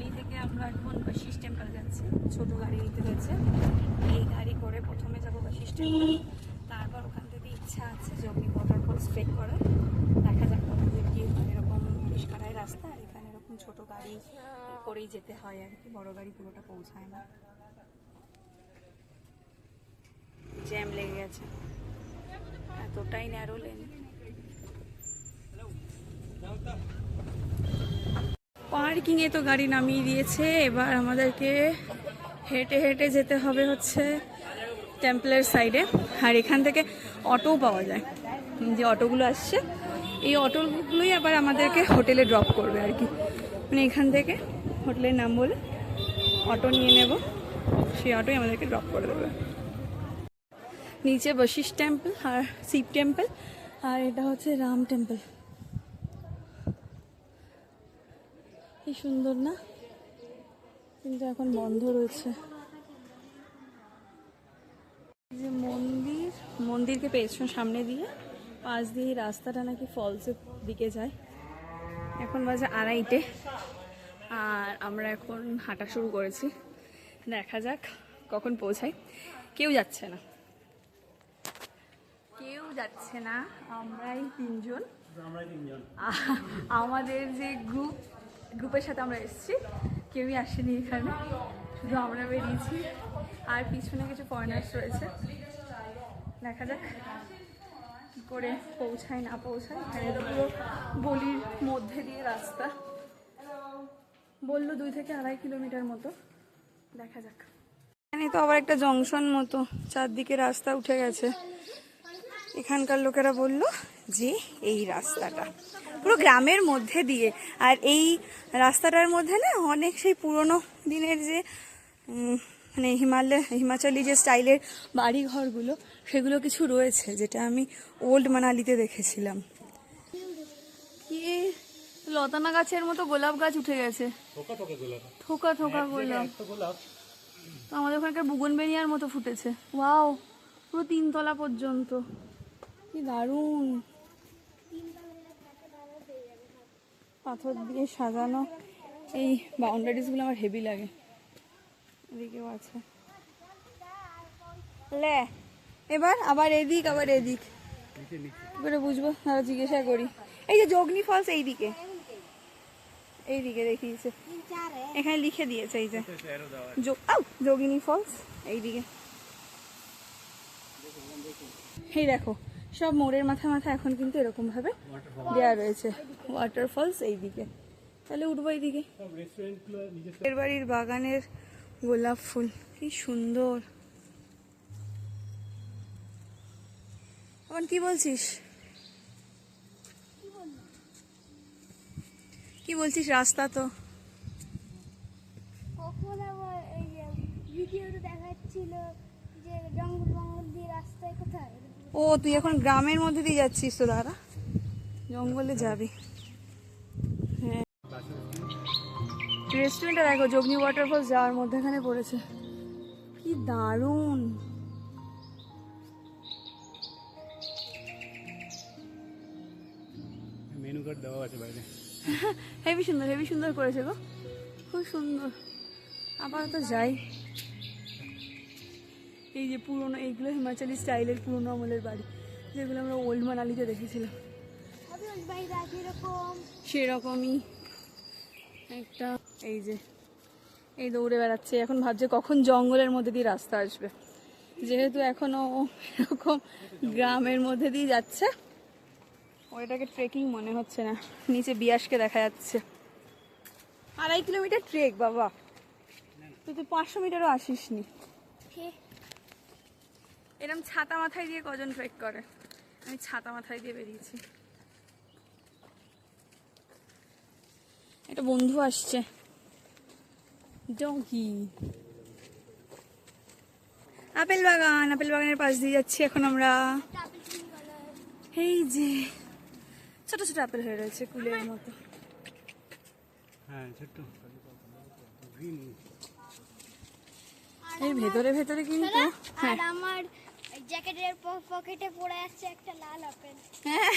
মানালি থেকে আমরা এখন বশিষ্ঠ টেম্পল যাচ্ছি। ছোট গাড়ি নিতে হয়েছে, এই গাড়ি করে প্রথমে যাবো বশিষ্ঠ টেম্পল, তারপর ওখান থেকে ইচ্ছা আছে জগনি ওয়াটারফলস ট্রেক করার। দেখা যাক আমাদের কি এরকম পরিষ্কার রাস্তা, আর এখানে এরকম ছোট গাড়ি করেই যেতে হয় আর কি, বড় গাড়ি পুরোটা পৌঁছায় না। জ্যাম লেগে গেছে, এতটাই ন্যারো লেন। পার্কিং এ তো গাড়ি নামিয়ে দিয়েছে, এবার আমাদেরকে হেঁটে হেঁটে যেতে হবে হচ্ছে টেম্পলের সাইডে। আর এখান থেকে অটোও পাওয়া যায়, যে অটোগুলো আসছে এই অটোগুলোই আবার আমাদেরকে হোটেলে ড্রপ করবে আর কি। মানে এখান থেকে হোটেলের নাম বলে অটো নিয়ে নেব, সেই অটোই আমাদেরকে ড্রপ করে দেবে। নিচে বশিষ্ঠ টেম্পল আর শিব টেম্পল, আর এটা হচ্ছে রাম টেম্পল। কি সুন্দর না, কিন্তু এখন বন্ধ রয়েছে। যে মন্দিরকে পেছন সামনে দিয়ে পাশ দিয়ে রাস্তাটা নাকি ফলসের দিকে যায়। এখন বাজে 2:30, আর আমরা এখন হাঁটা শুরু করেছি। দেখা যাক কখন পৌঁছাই। কেউ যাচ্ছে না, আমরাই তিনজন। আমাদের যে গ্রুপের সাথে আমরা এসেছি কেউই আসেনি এখানে, শুধু আমরা বেরিয়েছি, আর পিছনে কিছু ফরেনার্স রয়েছে। দেখা যাক কি করে পৌঁছায় না পৌঁছায়। এখানে তো পুরো গলির মধ্যে দিয়ে রাস্তা, বললো 2 থেকে 2.5 কিলোমিটার মতো। দেখা যাক। এখানে তো আবার একটা জংশন মতো, চারদিকে রাস্তা উঠে গেছে। এখানকার লোকেরা বলল যে এই রাস্তাটা পুরো গ্রামের মধ্যে দিয়ে, আর এই রাস্তাটার মধ্যে না অনেক সেই পুরনো দিনের যে মানে হিমাচলি যে স্টাইলের বাড়ি ঘরগুলো সেগুলো কিছু রয়েছে, যেটা আমি ওল্ড মানালিতে দেখেছিলাম। কি লতানা গাছের মতো গোলাপ গাছ উঠে গেছে, থোকা থোকা গোলাপ। তো আমাদের ওখানকার বুগনভেলিয়ার মতো ফুটেছে। ওয়াও, পুরো 3 তলা পর্যন্ত, কি দারুণ। পাথর দিয়ে সাজানো এই বাউন্ডারিজ গুলো আমার হেভি লাগে। এদিকেও আছে। লে এবার আবার এদিক কি করে বুঝবো, তারা জিজ্ঞাসা করি। এই যে যোগনি ফলস এইদিকে দেখিয়েছে, এখানে লিখে দিয়েছে এই যে যোগিনী ফলস এইদিকে। এই দেখো সব মোড়ের মাথা এখন কিন্তু এরকম ভাবে দেওয়া রয়েছে ওয়াটারফলস এইদিকে। তাহলে উঠবো এইদিকে। এর বাড়ির বাগানের গোলাপ ফুল কি সুন্দর। এখন কি বলছিস রাস্তা তো কখন আবার এই ভিডিওতে দেখাচ্ছিল যে জঙ্গল দিয়ে রাস্তায় কোথায়। ও তুই এখন গ্রামের মধ্যে দিয়ে যাচ্ছিস তো, দাঁড়া জঙ্গলে যাবি। হ্যাঁ, রেস্টুরেন্টটা দেখো যোগনি ওয়াটারফলস যাওয়ার মধ্যেখানে পড়েছে, কি দারুণ। মেনু কার্ড দেওয়া আছে বাইরে। হেভি সুন্দর করেছে গো, খুব সুন্দর। আপাতত যাই। এই যে পুরোনো এইগুলো হিমাচলি স্টাইলের পুরোনো আমলের বাড়ি, যেগুলো আমরা ওল্ড মানালিতে দেখেছিলাম, সেরকমই একটা। এই দৌড়ে বেড়াচ্ছে, এখন ভাবছে কখন জঙ্গলের মধ্যে দিয়ে রাস্তা আসবে, যেহেতু এখনো এরকম গ্রামের মধ্যে দিয়ে যাচ্ছে। ওইটাকে ট্রেকিং মনে হচ্ছে না, নিচে বিয়াসকে দেখা যাচ্ছে। 2.5 কিলোমিটার ট্রেক বাবা, তুই 500 মিটারও আসিস নি। এরকম ছাতা মাথায় দিয়ে কজন ট্রেক করে? আমি ছাতা মাথায় দিয়ে বেরিয়েছি। একটা বন্ধু আসছে, ডগি। আপেল বাগানের পাশ দিয়ে যাচ্ছি এখন আমরা। এই যে ছোট ছোট আপেল হয়ে রয়েছে কুলের মতো। হ্যাঁ ছোট এর ভেতরে কিন্তু আর আমার জ্যাকেটের পকেটে পড়ে আছে একটা লাল আপেল। হ্যাঁ,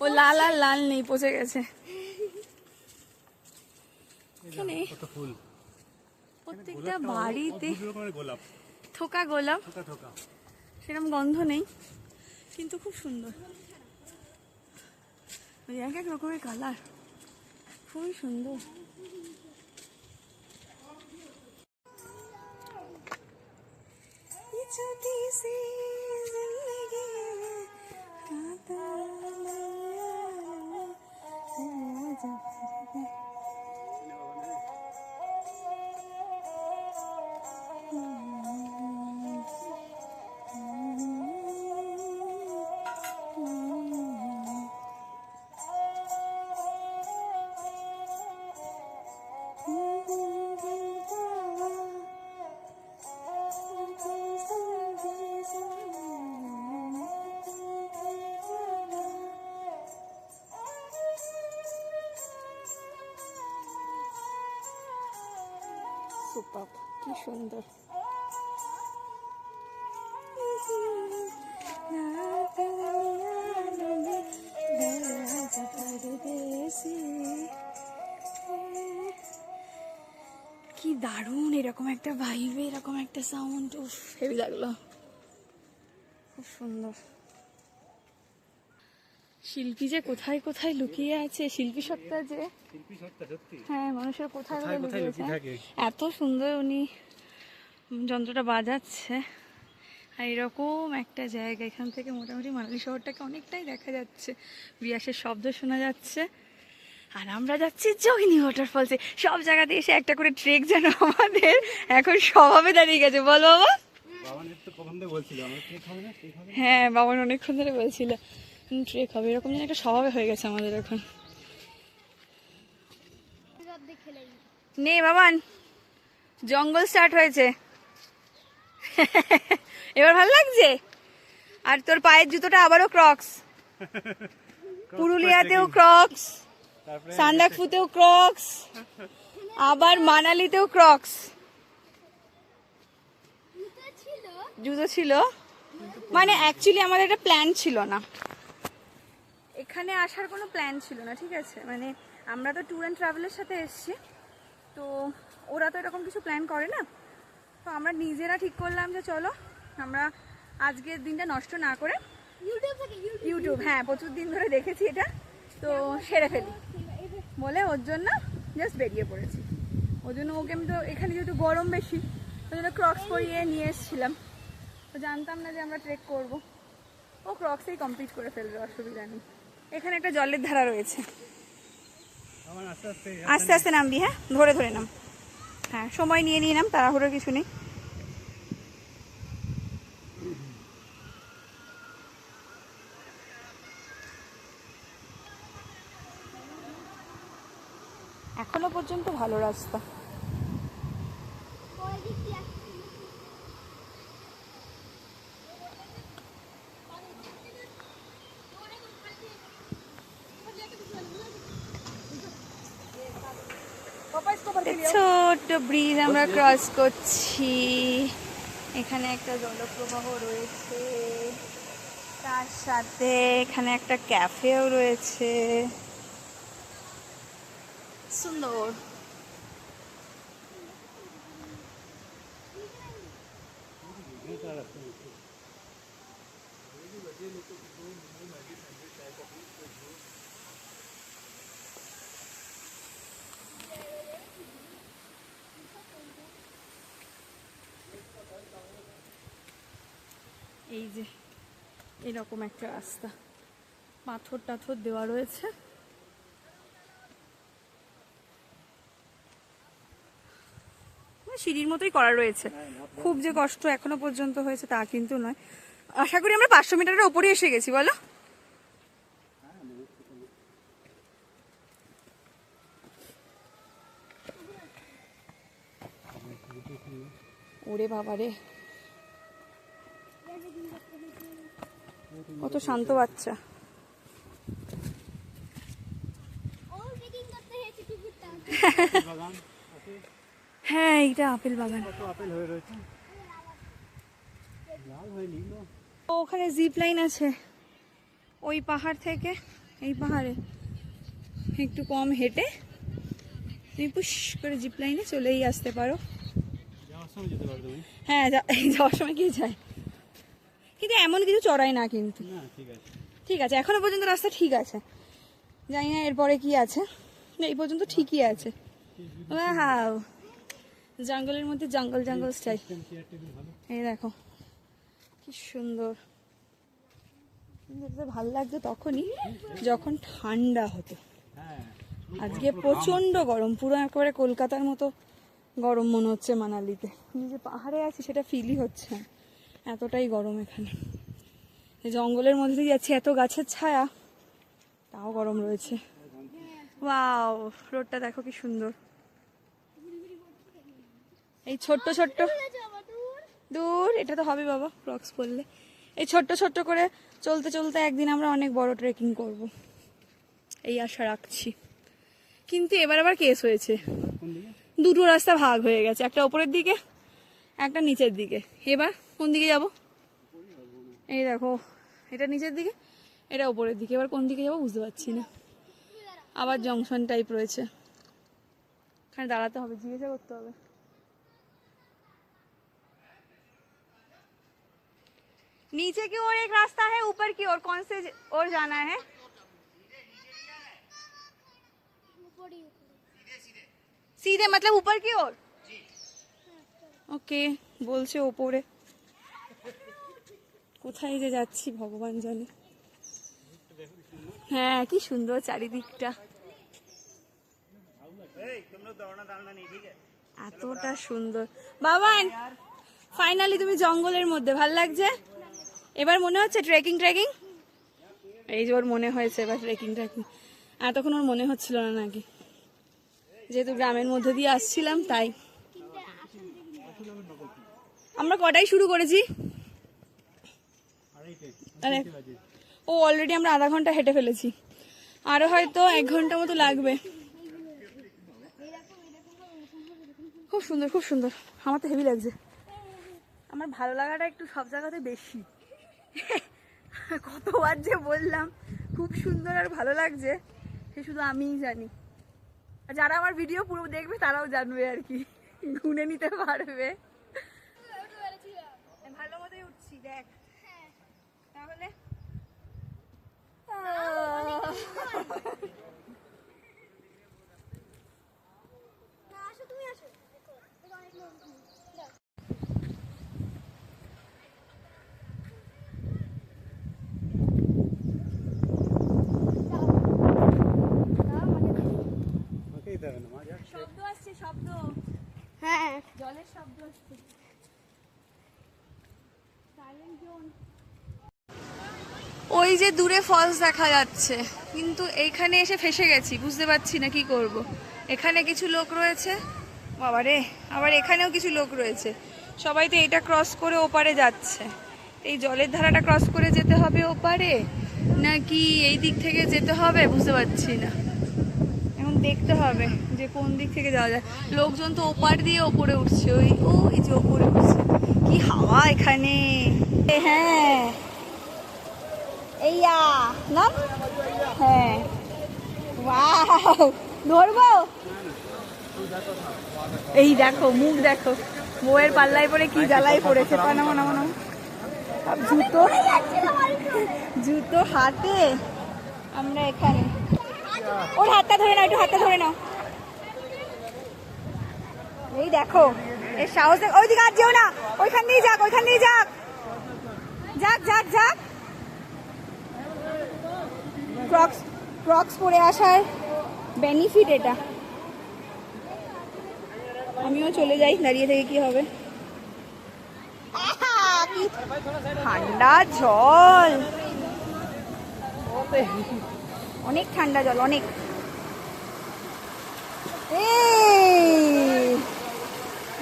ও লাল আর লাল নেই, পচে গেছে। এখানে কত ফুল, প্রত্যেকটা বাড়িতে অদ্ভুত রকমের গোলাপ, থোকা গোলাপ, থোকা থোকা। সেরকম গন্ধ নেই কিন্তু খুব সুন্দর, ওই এক এক রকমের কালার, খুবই সুন্দর। সুপার, কি সুন্দর। কি দারুণ, এরকম একটা ভাইবে, এরকম একটা সাউন্ড, উফ হেভি লাগলো, খুব সুন্দর। শিল্পী যে কোথায় কোথায় লুকিয়ে আছে, শিল্পী সত্তা যে, শিল্পী সত্তা সত্যি, হ্যাঁ মানুষের কোথায় কোথায় কোথায় কোথায় লুকিয়ে লুকিয়ে থাকে। এত সুন্দর উনি যন্ত্রটা বাজাচ্ছে। আর এরকম একটা জায়গা, এখান থেকে মোটামুটি মানালি শহরটাকে অনেকটাই দেখা যাচ্ছে, বিয়াসের শব্দ শোনা যাচ্ছে। আর আমরা যাচ্ছি যোগিনী ওয়াটারফলসে। সব জায়গাতে এসে একটা করে ট্রেক যেন আমাদের এখন স্বভাবে দাঁড়িয়ে গেছে, বল বাবা? বাবানের তো কখন থেকে বলছিল আমরা ট্রেক হবে না, ট্রেক হবে না। হ্যাঁ, বাবান অনেকক্ষণ ধরে বলছিল ট্রেক হবে, এরকম যেন একটা স্বভাবে হয়ে গেছে আমাদের এখন। নে বাবান, জঙ্গল স্টার্ট হয়েছে। এবার ভালো লাগছে। আর তোর পায়ের জুতোটা আবারও ক্রক্স, পুরুলিয়াতেও ক্রক্স, তারপরে সান্দাকফুতেও ক্রক্স, আবার মানালিতেও ক্রক্স জুতো ছিল। মানে অ্যাকচুয়ালি আমাদের একটা প্ল্যান ছিল না, এখানে আসার কোনো প্ল্যান ছিল না, ঠিক আছে? মানে আমরা তো ট্যুর অ্যান্ড ট্রাভেলের সাথে এসেছি, তো ওরা তো এরকম কিছু প্ল্যান করে না। তো আমরা নিজেরা ঠিক করলাম যে চলো আমরা আজকের দিনটা নষ্ট না করে, ইউটিউব, হ্যাঁ প্রচুর দিন ধরে দেখেছি এটা, তো সেরে ফেলি বলে ওর জন্য জাস্ট বেরিয়ে পড়েছি। ওর জন্য ওকে আমি তো এখানে যেহেতু গরম বেশি, ওই জন্য ক্রক্স পরিয়ে নিয়ে এসেছিলাম। তো জানতাম না যে আমরা ট্রেক করব, ও ক্রক্সেই কমপ্লিট করে ফেলবে, অসুবিধা নেই। এখানে একটা জলের ধারা রয়েছে, আমার আস্তে আস্তে আস্তে আস্তে নামবি, হ্যাঁ ধরে ধরে নাম, হ্যাঁ সময় নিয়ে নিয়ে নাম, তাড়াহুড়ো কিছু নেই। এখনো পর্যন্ত ভালো রাস্তা। ছোট্ট ব্রিজ আমরা ক্রস করছি, এখানে একটা জলপ্রবাহ রয়েছে, তার সাথে এখানে একটা ক্যাফেও রয়েছে, সুন্দর। এই যে এরকম একটা রাস্তা, পাথর টাথর দেওয়া রয়েছে, সিঁড়ির মতোই করা রয়েছে। খুব যে কষ্ট এখনো পর্যন্ত হয়েছে তা কিন্তু নয়। আশা করি আমরা 500 মিটারের উপরে এসে গেছি, বলো? ওরে বাবা রে, কত শান্ত বাচ্চা। হ্যাঁ এইটা আপেল বাগান, কত আপেল হয়ে রয়েছে, লাল হয়নি। ওখানে জিপ লাইন আছে, ওই পাহাড় থেকে এই পাহাড়ে একটু কম হেঁটে তুমি পুশ করে জিপ লাইনে চলেই আসতে পারো। যাওয়ার সময় যেতে পারো তুমি? হ্যাঁ, যাওয়ার সময় কে যায়, কিন্তু এমন কিছু চড়াই না কিন্তু। না ঠিক আছে। ঠিক আছে, এখনো পর্যন্ত রাস্তা ঠিক আছে, জানি না এরপরে কি আছে। না, এই পর্যন্ত ঠিকই আছে। ওয়াও, জঙ্গলের মধ্যে জঙ্গল জঙ্গল স্টাইল। চেয়ার টেবিল ভালো। এই দেখো কি সুন্দর। দেখতে ভালো লাগতো তখনই যখন ঠান্ডা হতো। হ্যাঁ আজকে প্রচন্ড গরম, পুরো একেবারে কলকাতার মতো গরম মনে হচ্ছে মানালিতে। আমি যে পাহাড়ে আছি সেটা ফিলই হচ্ছে না, এতটাই গরম এখানে। এই জঙ্গলের মধ্যে দিয়ে যাচ্ছি, এত গাছের ছায়া, তাও গরম রয়েছে। ওয়াও, রোডটা দেখো কি সুন্দর। এই ছোট্ট ছোট্ট, দূর এটা তো হবে বাবা ক্রক্স পরলে। এই ছোট্ট ছোট্ট করে চলতে চলতে একদিন আমরা অনেক বড় ট্রেকিং করব, এই আশা রাখছি। কিন্তু এবার আবার কেস হয়েছে, কোন দিকে? দুটো রাস্তা ভাগ হয়ে গেছে, একটা ওপরের দিকে একটা নিচের দিকে। এবার কোন দিকে যাব? এই দেখো, এটা নিচের দিকে, এটা ওপরের দিকে। এবার কোন দিকে যাবো বুঝতে পারছি না। আবার জংশন টাইপ রয়েছে, এখানে দাঁড়াতে হবে, জিজ্ঞাসা করতে হবে। नीचे की ओर एक रास्ता है, ऊपर की ओर कौन से ओर जाना है? सीधे मतलब ऊपर की ओर? ওকে, বলছে ওপরে। কোথায় যে যাচ্ছি ভগবান জানে। হ্যাঁ, কি সুন্দর চারিদিকটা, এতটা সুন্দর। বাবান, ফাইনালি তুমি জঙ্গলের মধ্যে, ভাল লাগছে এবার? মনে হচ্ছে ট্রেকিং ট্রেকিং, এই যে ওর মনে হয়েছে এবার ট্রেকিং ট্রেকিং। এতক্ষণ ওর মনে হচ্ছিল না নাকি, যেহেতু গ্রামের মধ্যে দিয়ে আসছিলাম তাই। আমরা কটাই শুরু করেছি? আরে, ও অলরেডি আমরা আধা ঘন্টা হেঁটে ফেলেছি, আরো হয়তো 1 ঘন্টা মতো লাগবে। খুব সুন্দর খুব সুন্দর, আমার তো হেভি লাগছে। আমার ভালো লাগাটা একটু সব জায়গাতে বেশি। কতবার যে বললাম খুব সুন্দর আর ভালো লাগছে, সে শুধু আমিই জানি। আর যারা আমার ভিডিও পুরো দেখবে তারাও জানবে আর কি, গুনে নিতে পারবে। ভালো মতোই উঠছি দেখ তাহলে। ওকেই দেবে না মজা। শব্দ আসছে, শব্দ, হ্যাঁ জলের শব্দ আসছে। ওই যে দূরে ফলস দেখা যাচ্ছে, কিন্তু এইখানে এসে ফেসে গেছি, বুঝতে পারছি না কি করব। এখানে কিছু লোক রয়েছে, বাবারে, আবার এখানেও কিছু লোক রয়েছে। সবাই তো এটা ক্রস করে ওপারে যাচ্ছে। এই জলের ধারাটা ক্রস করে যেতে হবে ওপারে, নাকি এই দিক থেকে যেতে হবে বুঝতে পারছি না। এখন দেখতে হবে যে কোন দিক থেকে যাওয়া যায়। লোকজন তো ওপার দিয়ে ওপরে উঠছে, ওই যে ওপরে উঠছে। কি হাওয়া এখানে! হ্যাঁ, এইয়া না, হ্যাঁ, ওয়াও, ধরবো? এই দেখো মুখ দেখো, বউয়ের পাল্লায় পরে কি জ্বালাই পড়েছে। নামো নামো নামো, জুতো জুতো হাতে আমরা এখানে। ওর হাতটা ধরে নাও, একটু হাতটা ধরে নাও। এই দেখো এর সাহস, ওইদিকে আর যেও না, ওইখান দিয়ে যাক, ওইখান দিয়ে যাক, যাক যাক যাক। ক্রক্স ক্রক্স পরে আসার বেনিফিট এটা। আমিও চলে যাই, দাঁড়িয়ে থেকে কি হবে। কি ঠান্ডা জল, অনেক ঠান্ডা জল, অনেক।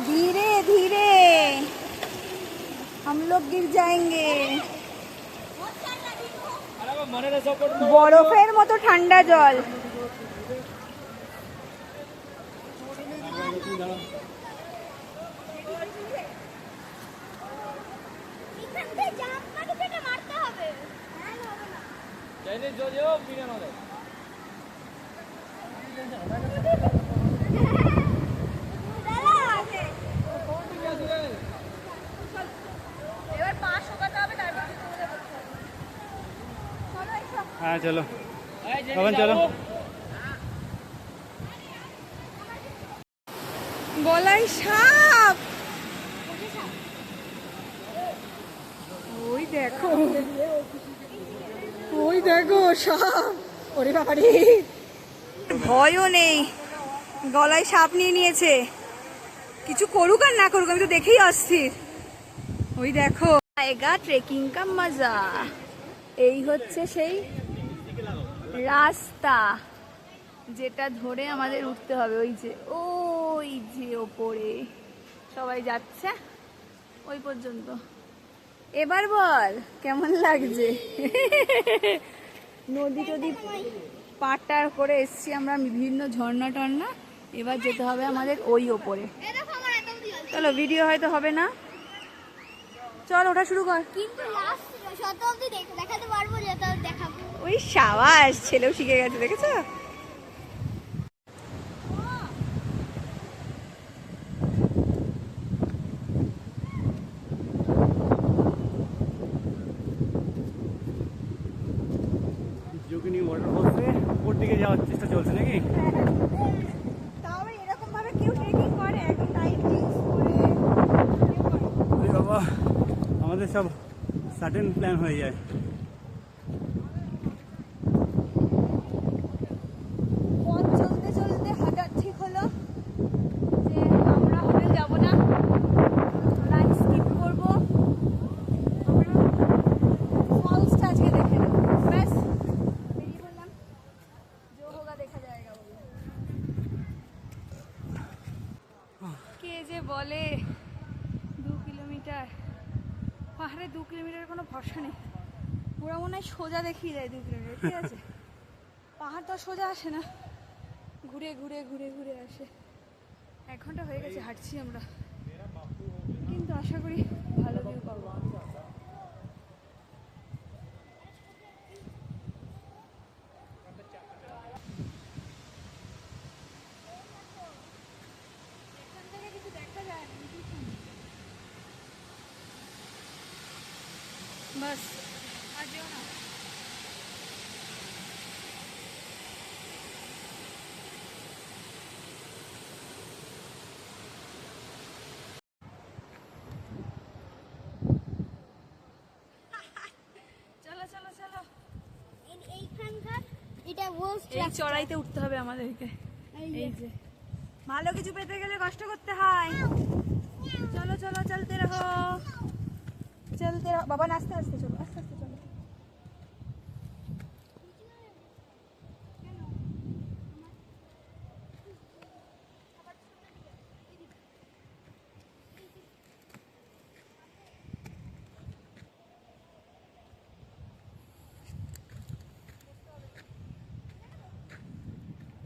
धीरे धीरे हम लोग गिर जाएंगे। বরফের মতো ঠান্ডা জল। হ্যাঁ হ্যাঁ চলো বাবান চলো। গলায় সাপ, ওই দেখো, ওই দেখো সাপ, ওরে বাবারে, ভয়ও নেই, গলায় সাপ নিয়ে নিয়েছে, কিছু করুক আর না করুক আমি তো দেখেই অস্থির। ওই দেখো জায়গা, ট্রেকিং কা মজা। এই হচ্ছে সেই রাস্তা যেটা ধরে আমাদের উঠতে হবে, ওই যে ওপরে সবাই যাচ্ছে ওই পর্যন্ত। এবার বল কেমন লাগছে? নদী টদী পাটার করে এসছি আমরা, বিভিন্ন ঝর্ণা টর্ণা, এবার যেতে হবে আমাদের ওই ওপরে। চলো, ভিডিও হয়তো হবে না, চল ওঠা শুরু কর। কিন্তু লাস্ট শত অবধি দেখাতে পারবো, যেটা দেখাবো। ওই সাবাস, ছেলেও শিখে গেছে, দেখেছো? যোগিনী ওয়াটারফলসে উপর দিকে যাওয়ার চেষ্টা চলছে নাকি? তাও এরকম ভাবে কেউ ট্রেকিং করে, একদম টাইট জিন্স পরে? আরে বাবা, আমাদের সব সাডেন প্ল্যান হয়ে যায়। পথ চলতে চলতে হঠাৎ ঠিক হলো যে আমরা হোটেল যাব না, লাঞ্চ স্কিপ করবো, আমরা ফলসটা আজকে দেখে নেবো, ব্যাস বেরিয়ে পড়লাম। जो होगा দেখা जाएगा বলে। কে যে বলে 2 কিলোমিটার, পাহাড়ে 2 কিলোমিটার কোনো ভরসা নেই, ওরা মনে হয় সোজা দেখিয়ে যায় 2 কিলোমিটার, ঠিক আছে? পাহাড় তো সোজা আসে না, ঘুরে ঘুরে ঘুরে ঘুরে আসে। 1 ঘন্টা হয়ে গেছে হাঁটছি আমরা, কিন্তু আশা করি ভালো ভিউ পাবো। এখান থেকে কিছু দেখা যায় না, বাস আর যেও না। চলো চলো চলো, এইখানকার এটা ওয়ার্স্ট এই চড়াইতে উঠতে হবে আমাদেরকে। এই যে ভালো কিছু পেতে গেলে কষ্ট করতে হয়। চলো চলো, চলতে রহো, চলতে রহো। বাবা আস্তে আস্তে চলো, আস্তে আস্তে চলো।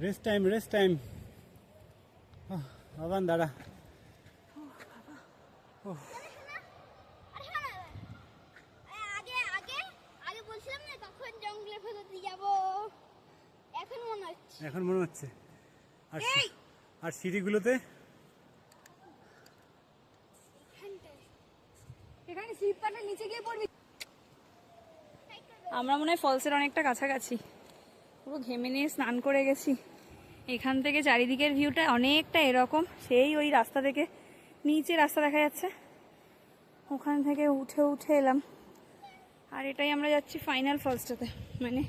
Rest time, rest time. Baban দাঁড়া। আগে আগে আগে বলছিলাম না তখন জঙ্গলের ভেতর দিয়ে যাবো, এখন মনে হচ্ছে এখন মনে হচ্ছে। আর এই! আর সিঁড়িগুলোতে এখানে স্লিপারটা নিচে গিয়ে পড়বি। আমরা মনে হয় ফলসের অনেকটা কাছাকাছি, পুরো ঘেমে নিয়ে স্নান করে গেছি। এখান থেকে চারিদিকের ভিউটা অনেকটা এরকম, সেই ওই রাস্তা থেকে নিচে রাস্তা দেখা যাচ্ছে, ওখান থেকে উঠে উঠে এলাম। আর এটাই আমরা যাচ্ছি ফাইনাল ফলসটাতে, মানে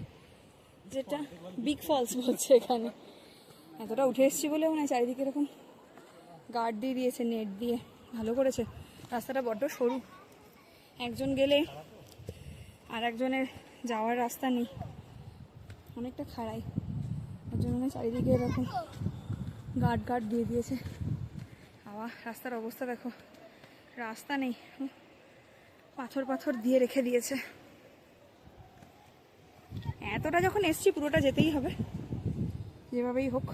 যেটা বিগ ফলস বলছে এখানে। এতটা উঠে এসেছি বলে মনে হয় চারিদিকে এরকম গার্ড দিয়ে দিয়েছে, নেট দিয়ে, ভালো করেছে। রাস্তাটা বড্ড সরু, একজন গেলে আর একজনের যাওয়ার রাস্তা নেই, অনেকটা খাড়াই, ওর জন্য চারিদিকে এরকম গার্ড গার্ড দিয়ে দিয়েছে। আবার রাস্তার অবস্থা দেখো, রাস্তা নেই, পাথর পাথর দিয়ে রেখে দিয়েছে। এতটা যখন এসছি পুরোটা যেতেই হবে, যেভাবেই হোক।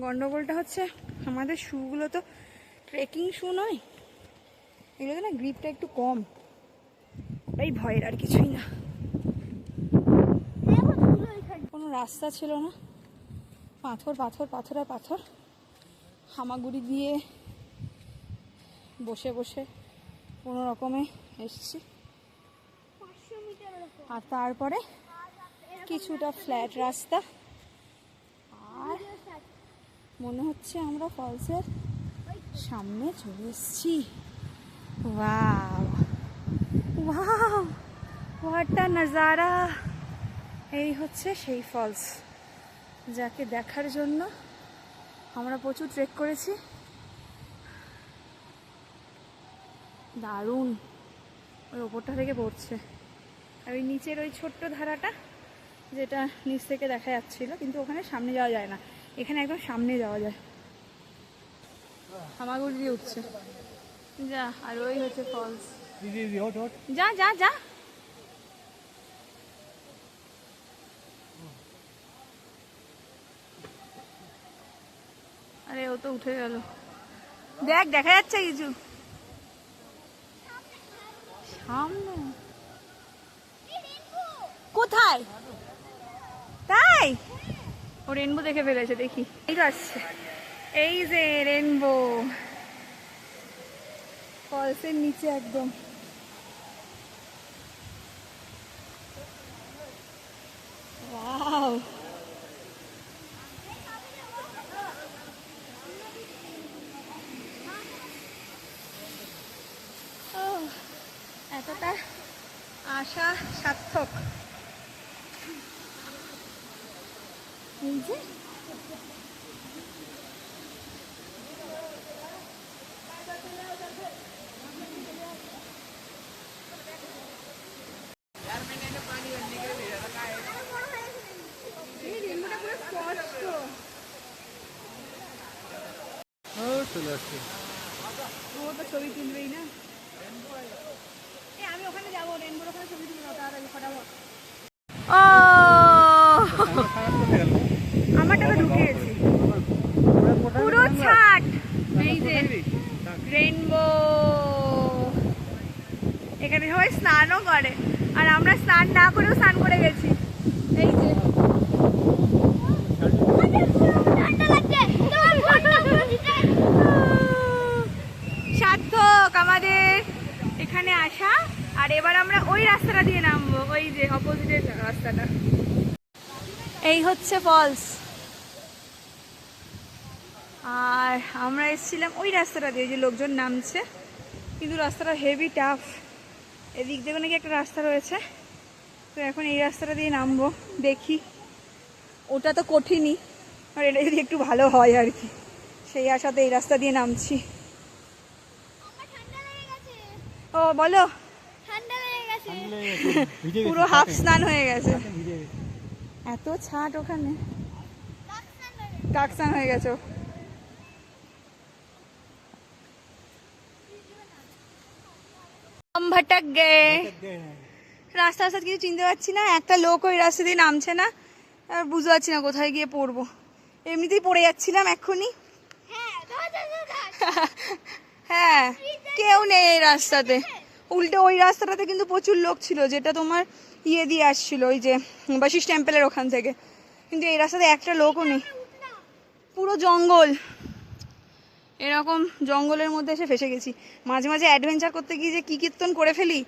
গন্ডগোলটা হচ্ছে আমাদের শুগুলো তো ট্রেকিং শু নয়, এগুলোতে না গ্রিপটা একটু কম, ওটাই ভয়ের, আর কিছুই না। কোনো রাস্তা ছিল না, পাথর পাথর পাথর আর পাথর, হামাগুড়ি দিয়ে বসে বসে কোনো রকমে এসছি। 500 মিটার আর তারপরে কিছুটা ফ্ল্যাট রাস্তা, আর মনে হচ্ছে আমরা ফলসের সামনে চলে এসেছি। ওয়াও ওয়াও, হোয়াট আ নাজারা! এই হচ্ছে সেই ফলস যাকে দেখার জন্য আমরা প্রচুর ট্রেক করেছি। দারুণ, ওই ওপরটা থেকে পড়ছে, আর ওই নিচের ওই ছোট্ট ধারাটা যেটা নিচ থেকে দেখা যাচ্ছিল, কিন্তু ওখানে সামনে যাওয়া যায় না, এখানে একদম সামনে যাওয়া যায়। হামাগুড়ি দিয়ে উঠছে যা, আর ওই হচ্ছে ফলস। যা যা যা, আরে ও তো উঠে গেল। দেখ, দেখা যাচ্ছে কিছু সামনে? কোথায়? তাই ও রেনবো দেখে ফেলেছে, দেখি। এই তো আসছে, এই যে রেনবো ফলসের নিচে একদম। ওয়াও, এতটা আশা সার্থক। এই যে চলে আসছে। ও তো ছবি তুলবেই না। আমি ওখানে যাবো, রেনবোর ওখানে ছবি তুলবো তাড়াতাড়ি ফটাফট। ও আমারটা তো ঢুকিয়েছি পুরো ছাট। এই যে রেনবো, এখানে সবাই স্নানও করে, আর আমরা স্নান না করেও স্নান করে গেছি। এই যে সার্থক আমাদের এখানে আসা। আর এবার আমরা ওই রাস্তাটা দিয়ে নামবো, ওই যে অপোজিটের রাস্তাটা। এই হচ্ছে ফলস, আর আমরা এসেছিলাম ওই রাস্তাটা দিয়ে, যে লোকজন নামছে, কিন্তু রাস্তাটা হেভি টাফ। এদিক থেকে নাকি একটা রাস্তা রয়েছে, তো এখন এই রাস্তাটা দিয়ে নামবো, দেখি। ওটা তো কঠিনই, আর এটা যদি একটু ভালো হয় আর কি, সেই আশাতে এই রাস্তা দিয়ে নামছি। ও বলো, পুরো হাফ স্নান হয়ে গেছে, এত ছাট ওখানে, কাক স্নান হয়ে গেছে। ভটক গে, রাস্তা রাস্তা কিছু চিনতে পারছি না, একটা লোক ওই রাস্তা দিয়ে নামছে না, আর বুঝতে পারছি না কোথায় গিয়ে পড়বো। এমনিতেই পড়ে যাচ্ছিলাম এক্ষুনি। হ্যাঁ, কেউ নেই এই রাস্তাতে, উল্টে ওই রাস্তাটাতে কিন্তু প্রচুর লোক ছিল, যেটা তোমার ইয়ে দিয়ে আসছিল, ওই যে বশিষ্ঠ টেম্পলের ওখান থেকে, কিন্তু এই রাস্তাতে একটা লোকও নেই, পুরো জঙ্গল। এরকম জঙ্গলের মধ্যে এসে ফেসে গেছি। মাঝে মাঝে অ্যাডভেঞ্চার করতে গিয়ে যে কি কীর্তন করে ফেলি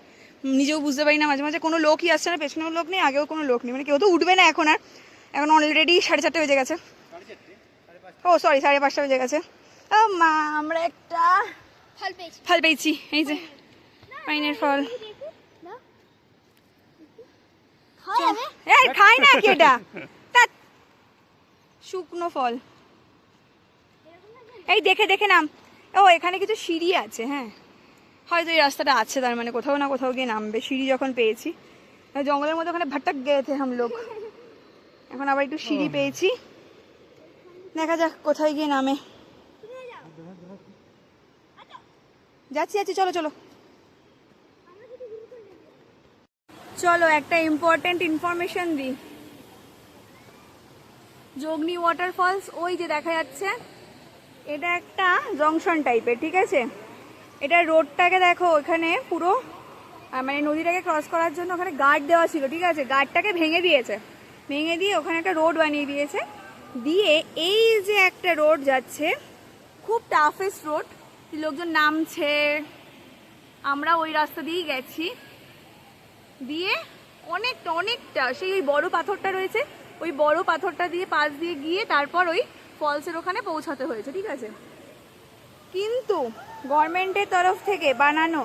নিজেও বুঝতে পারি না। মাঝে মাঝে কোনো লোকই আসছে না, পেছনেও লোক নেই, আগেও কোনো লোক নেই, মানে কেউ তো উঠবে না এখন। আর এখন অলরেডি 4:30 বেজে গেছে। ও সরি, 5:30 বেজে গেছে। ও মা, আমরা একটা ফল পেয়েছি, এই যে পাইনের ফল। খাই না কি এটা, শুকনো ফল। এই দেখে দেখে নাম। ও এখানে কিছু সিঁড়ি আছে, হ্যাঁ হয়তো এই রাস্তাটা আছে, তার মানে কোথাও না কোথাও গিয়ে নামবে। সিঁড়ি যখন পেয়েছি, জঙ্গলের মধ্যে ওখানে ভটক গেছে হাম লোক, এখন আবার একটু সিঁড়ি পেয়েছি, দেখা যাক কোথায় গিয়ে নামে। যাচ্ছি যাচ্ছি, চলো চলো চলো, একটা ইম্পর্টেন্ট ইনফরমেশন দিই। যোগনি ওয়াটারফলস ওই যে দেখা যাচ্ছে, এটা একটা জংশন টাইপের, ঠিক আছে। এটা রোডটাকে দেখো, ওখানে পুরো মানে নদীটাকে ক্রস করার জন্য ওখানে গার্ড দেওয়া ছিল, ঠিক আছে। গার্ডটাকে ভেঙে দিয়েছে, ভেঙে দিয়ে ওখানে একটা রোড বানিয়ে দিয়েছে। দিয়ে এই যে একটা রোড যাচ্ছে, খুব টাফেস্ট রোড, লোকজন নামছে, আমরা ওই রাস্তা দিয়েই গেছি। দিয়ে অনেকটা সেই ওই বড় পাথরটা রয়েছে, ওই বড় পাথরটা দিয়ে পাশ দিয়ে গিয়ে তারপর ওই ফলসের ওখানে পৌঁছাতে হয়েছে, ঠিক আছে। কিন্তু গভর্নমেন্টের তরফ থেকে বানানো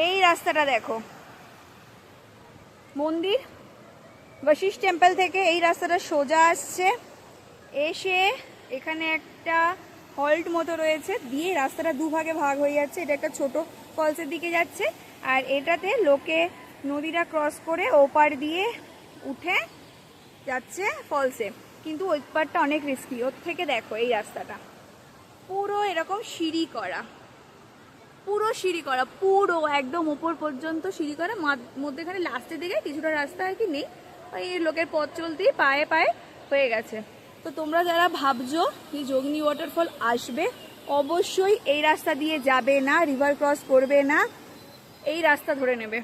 এই রাস্তাটা দেখো, মন্দির বশিষ্ঠ টেম্পল থেকে এই রাস্তাটা সোজা আসছে, এসে এখানে একটা হল্ট মতো রয়েছে, দিয়ে রাস্তাটা দুভাগে ভাগ হয়ে যাচ্ছে। এটা একটা ছোট ফলসের দিকে যাচ্ছে, আর এটাতে লোকে নদীটা ক্রস করে ওপার দিয়ে উঠে যাচ্ছে ফলসে। কিন্তু ওই পারটা অনেক রিস্কি, ওর থেকে দেখো এই রাস্তাটা পুরো এরকম সিঁড়ি করা, পুরো একদম উপর পর্যন্ত সিঁড়ি করা, মধ্যেখানে লাস্টের দিকে কিছুটা রাস্তা আর কি নেই, ওই লোকের পথ চলতেই পায়ে পায়ে হয়ে গেছে। তো তোমরা যারা ভাবছো যে যোগিনী ওয়াটারফল আসবে, অবশ্যই এই রাস্তা দিয়ে যাবে না, রিভার ক্রস করবে না, এই রাস্তা ধরে নেবে।